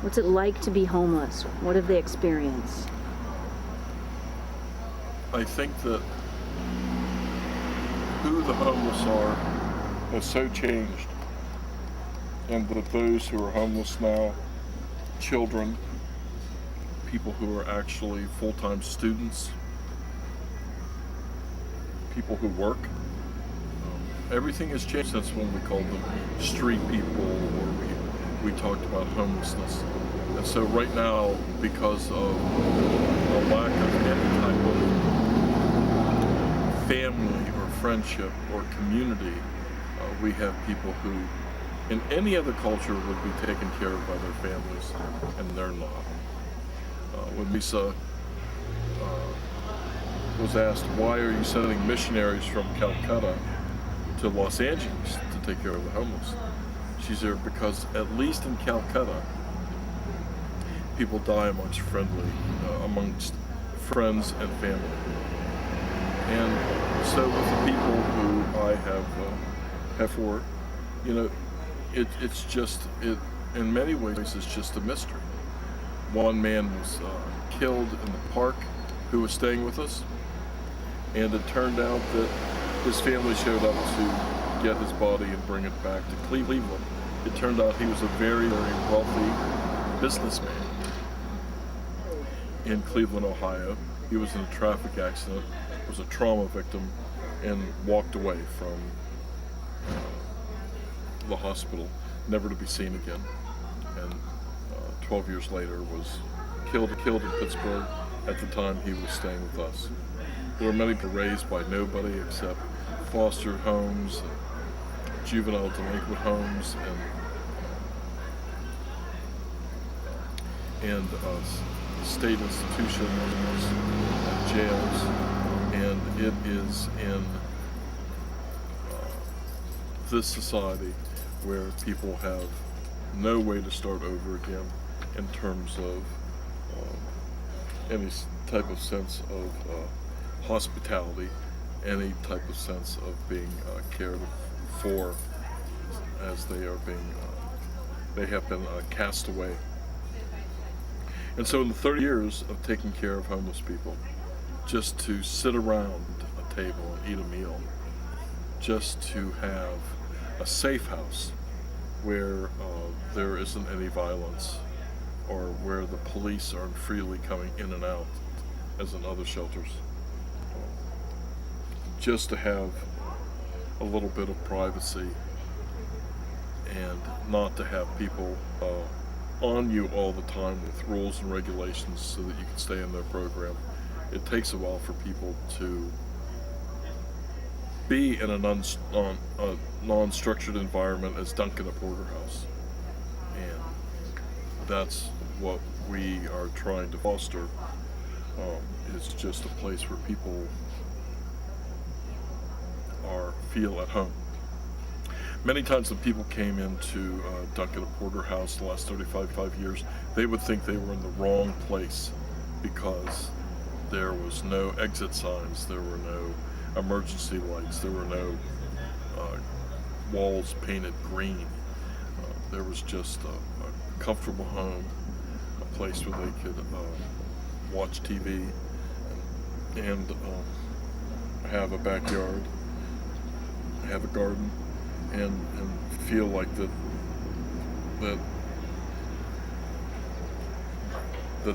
What's it like to be homeless? What have they experienced? I think that who the homeless are has so changed, and that those who are homeless now, children, people who are actually full-time students, people who work, everything has changed since when we called them street people, or we talked about homelessness. And so right now, because of a lack of any type of family or friendship or community, we have people who in any other culture would be taken care of by their families, and they're not. When Lisa was asked, why are you sending missionaries from Calcutta to Los Angeles to take care of the homeless? She said, because at least in Calcutta, people die amongst friends and family. And so with the people who I have worked, it's just, in many ways, it's just a mystery. One man was killed in the park who was staying with us, and it turned out that his family showed up to get his body and bring it back to Cleveland. It turned out he was a very, very wealthy businessman in Cleveland, Ohio. He was in a traffic accident, was a trauma victim, and walked away from the hospital, never to be seen again. And 12 years later was killed in Pittsburgh. At the time he was staying with us. There were many people raised by nobody except foster homes, juvenile delinquent homes, and state institutions and jails. And it is in this society where people have no way to start over again in terms of any type of sense of hospitality, any type of sense of being cared for, as they are being, they have been cast away. And so in the 30 years of taking care of homeless people, just to sit around a table and eat a meal, just to have a safe house where there isn't any violence, or where the police aren't freely coming in and out as in other shelters. Just to have a little bit of privacy and not to have people on you all the time with rules and regulations so that you can stay in their program. It takes a while for people to be in a non-structured environment as Duncan a porterhouse. And that's what we are trying to foster. It's just a place where people feel at home. Many times when people came into Duncan a porterhouse the last 35 years, they would think they were in the wrong place because there was no exit signs, there were no emergency lights, there were no walls painted green. There was just a comfortable home, a place where they could watch TV and have a backyard, have a garden, and feel like that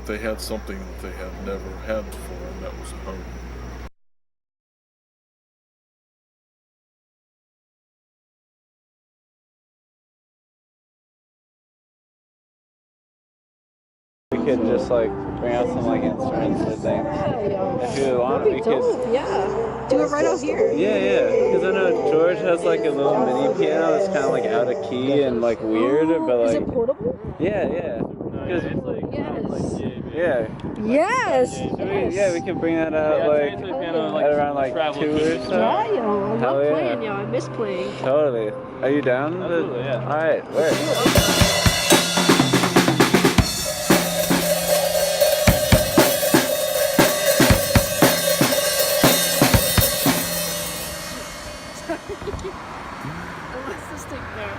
they had something that they had never had before, and that was a home. We could just like bring out some like instruments and things. If you want, we could. Yeah. Do it right out here. Yeah. Because I know George has like a little mini piano that's kind of like out of key and like weird, but like. Is it portable? Yeah. Yes. Yes. We can bring that out like at around like 2 or so. Yeah, yo, I love Hell yeah. playing, yo. I miss playing. Totally. Are you down? Absolutely, yeah. All right. Where? I lost the stick there.